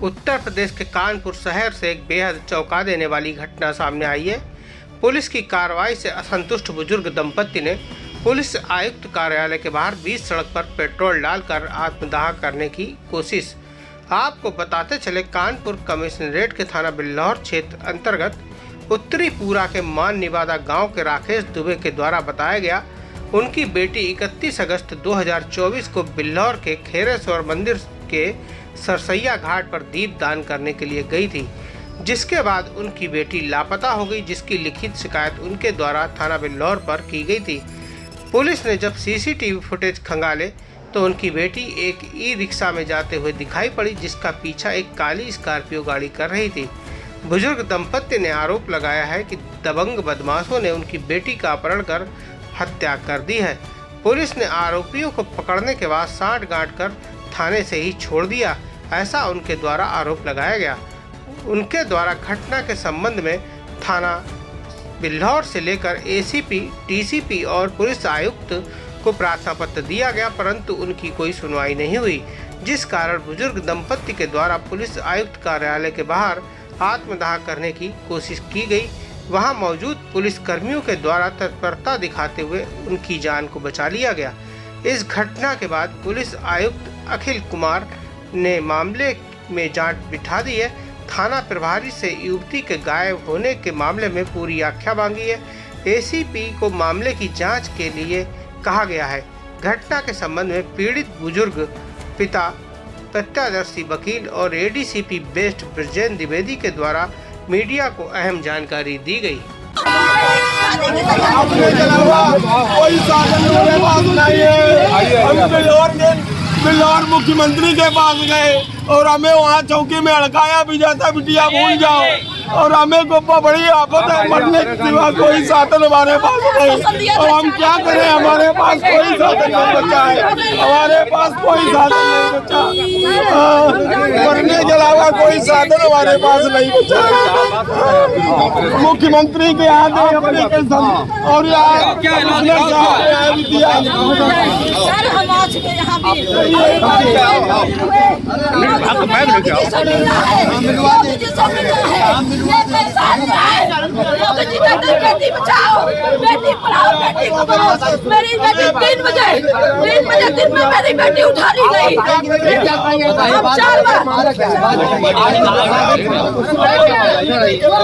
उत्तर प्रदेश के कानपुर शहर से एक बेहद चौंका देने वाली घटना सामने आई है। पुलिस की कार्रवाई से असंतुष्ट बुजुर्ग दंपति ने पुलिस आयुक्त कार्यालय के बाहर बीच सड़क पर पेट्रोल डालकर आत्मदाह करने की कोशिश। आपको बताते चले, कानपुर कमिश्नरेट के थाना बिल्लौर क्षेत्र अंतर्गत उत्तरी पूरा के मान निवादा गांव के राकेश दुबे के द्वारा बताया गया, उनकी बेटी 31 अगस्त 2024 को बिल्लौर के खेरेश्वर मंदिर के सरसैया घाट पर दीप दान करने के लिए गई थी, जिसके बाद उनकी बेटी लापता हो गई, जिसकी लिखित शिकायत उनके द्वारा थाना बिल्लौर पर की गई थी। पुलिस ने जब सीसीटीवी फुटेज खंगाले तो उनकी बेटी एक ई रिक्शा में जाते हुए दिखाई पड़ी, जिसका पीछा एक काली स्कॉर्पियो गाड़ी कर रही थी। बुजुर्ग दंपति ने आरोप लगाया है कि दबंग बदमाशों ने उनकी बेटी का अपहरण कर हत्या कर दी है। पुलिस ने आरोपियों को पकड़ने के बाद साँठ गांठ कर थाने से ही छोड़ दिया, ऐसा उनके द्वारा आरोप लगाया गया। उनके द्वारा घटना के संबंध में थाना बिल्लौर से लेकर एसीपी, डीसीपी और पुलिस आयुक्त को प्रार्थना पत्र दिया गया, परंतु उनकी कोई सुनवाई नहीं हुई, जिस कारण बुजुर्ग दंपति के द्वारा पुलिस आयुक्त कार्यालय के बाहर आत्मदाह करने की कोशिश की गई। वहां मौजूद पुलिस कर्मियों के द्वारा तत्परता दिखाते हुए उनकी जान को बचा लिया गया। इस घटना के बाद पुलिस आयुक्त अखिल कुमार ने मामले में जांच बिठा दी है। थाना प्रभारी से युवती के गायब होने के मामले में पूरी व्याख्या मांगी है। एसीपी को मामले की जांच के लिए कहा गया है। घटना के संबंध में पीड़ित बुजुर्ग पिता, प्रत्यक्षदर्शी वकील और एडीसीपी बेस्ट ब्रजेंद्र द्विवेदी के द्वारा मीडिया को अहम जानकारी दी गई। कोई साधन मेरे पास नहीं है। हम बिल्लौर मुख्यमंत्री के पास गए और हमें वहाँ चौकी में अड़काया भी जाता, बिटिया भूल जाओ, और हमें को बड़ी आफत है, मरने के सिवा कोई साधन हमारे पास नहीं। और हम क्या करें, हमारे पास कोई साधन नहीं बचा है, हमारे पास कोई साधन नहीं बचा, मरने के अलावा कोई साधन हमारे पास नहीं बचा है। मुख्यमंत्री के यहाँ और बेटी बचाओ, बेटी पढ़ाओ, बेटी को पढ़ाओ। मेरी बेटी 3 बजे दिन में मेरी बेटी उठा ली गई। हम 4 बार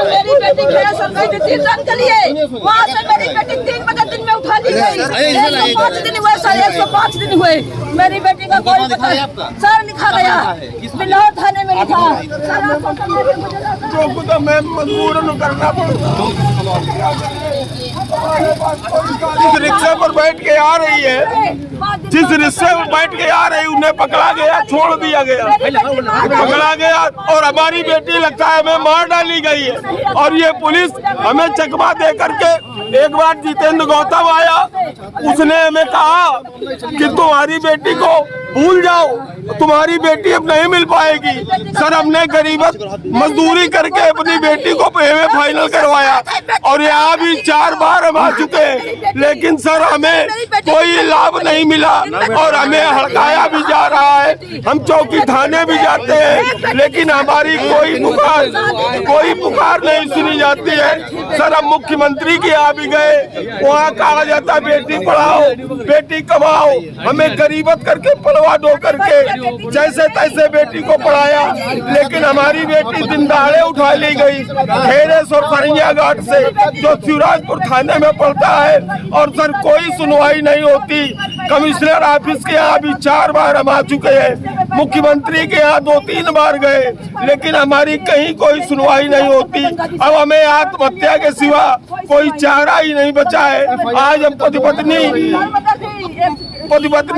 मेरी बेटी खेरेश्वर गई थी 3 दिन के लिए, वहाँ से मेरी बेटी 3 बजे दिन में उठा ली गई। 105 दिन हुए सर, 105 दिन हुए। मेरी बेटी का कोई पता सर लिखा गया, बिल्लौर थाने में लिखा। तो मैं मजबूर करना पड़ता। जिस रिक्शे पर बैठ के आ रही है, जिस रिक्शे में बैठ के आ रही, उन्हें पकड़ा गया, छोड़ दिया गया, पकड़ा गया और हमारी बेटी लगता है हमें मार डाली गई है। और ये पुलिस हमें चकमा दे करके, एक बार जितेंद्र गौतम आया, उसने हमें कहा कि तुम्हारी बेटी को भूल जाओ, तुम्हारी बेटी अब नहीं मिल पाएगी। सर, हमने गरीबत मजदूरी करके अपनी बेटी को फाइनल करवाया और यहाँ भी 4 बार हम आ चुके हैं, लेकिन सर हमें कोई लाभ नहीं मिला और हमें हड़काया भी जा रहा है। हम चौकी थाने भी जाते हैं, लेकिन हमारी कोई पुकार नहीं सुनी जाती है। सर, हम मुख्यमंत्री के यहाँ भी गए, वहाँ कहा जाता बेटी पढ़ाओ, बेटी कमाओ। हमें गरीबत करके पलवा दो करके जैसे तैसे बेटी को पढ़ाया, लेकिन हमारी बेटी दिन दहाड़े उठा ली गई खेरेश्वर सरसैया घाट से, जो शिवराजपुर थाने में पड़ता है। और सर कोई सुनवाई नहीं होती। कमिश्नर ऑफिस के यहाँ भी 4 बार हम आ चुके हैं, मुख्यमंत्री के यहाँ 2-3 बार गए, लेकिन हमारी कहीं कोई सुनवाई नहीं होती। अब हमें आत्महत्या के सिवा कोई चारा ही नहीं बचा है। आज हम पति-पत्नी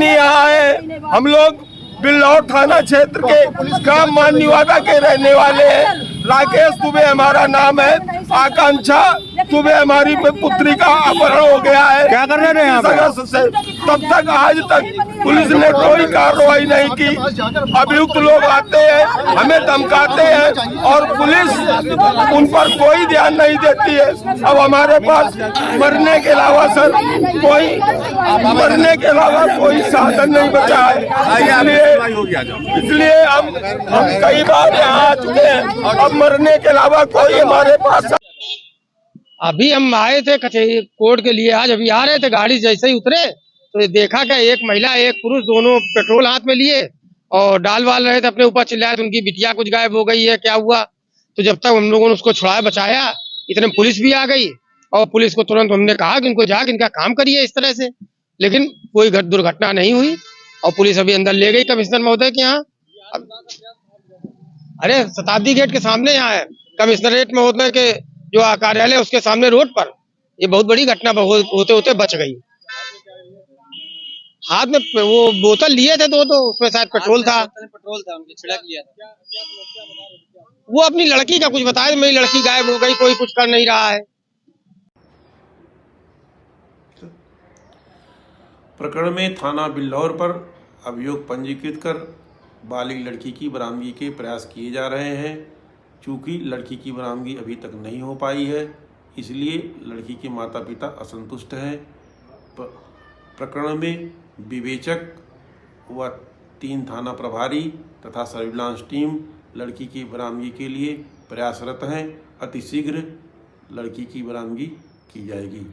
यहाँ है। हम लोग बिल्लौर थाना क्षेत्र के ग्राम मान निवादा के रहने वाले हैं। राकेश दुबे हमारा नाम है, आकांक्षा दुबे हमारी पुत्री का अपहरण हो गया है। क्या कर रहे हैं अगस्त से, तब तक आज तक पुलिस ने कोई कार्रवाई नहीं की। अभियुक्त लोग आते हैं, हमें धमकाते हैं और पुलिस उन पर कोई ध्यान नहीं देती है। अब हमारे पास मरने के अलावा सर मरने के अलावा कोई साधन नहीं बचा है। इसलिए हम कई बार यहाँ आ चुके हैं। अब मरने के अलावा कोई हमारे पास। अभी हम आए थे कचहरी कोर्ट के लिए, आज अभी आ रहे थे, गाड़ी जैसे ही उतरे तो देखा क्या एक महिला एक पुरुष दोनों पेट्रोल हाथ में लिए और डाल वाल रहे थे, अपने ऊपर चिल्लाए। तो उनकी बिटिया कुछ गायब हो गई है, क्या हुआ? तो जब तक हम लोगों ने उसको छुड़ाया बचाया, इतने पुलिस भी आ गई और पुलिस को तुरंत हमने कहा कि इनको जाके इनका काम करिए इस तरह से, लेकिन कोई दुर्घटना नहीं हुई और पुलिस अभी अंदर ले गई कमिश्नर महोदय के यहाँ। अरे शताब्दी गेट के सामने यहाँ है, कमिश्नरेट महोदय के जो कार्यालय उसके सामने रोड पर। ये बहुत बड़ी घटना होते होते बच गई। हाथ में वो बोतल लिए थे दो, उसमें शायद पेट्रोल था उनके छिड़क लिया था। वो अपनी लड़की का कुछ बताया, मेरी लड़की गायब हो गई, कोई कुछ कर नहीं रहा है। प्रकरण में थाना बिल्लौर पर अभियोग पंजीकृत कर बालिग लड़की की बरामदगी के प्रयास किए जा रहे हैं। चूँकि लड़की की बरामदगी अभी तक नहीं हो पाई है, इसलिए लड़की के माता पिता असंतुष्ट हैं। प्रकरण में विवेचक व 3 थाना प्रभारी तथा सर्विलांस टीम लड़की की बरामदगी के लिए प्रयासरत हैं। अतिशीघ्र लड़की की बरामदगी की जाएगी।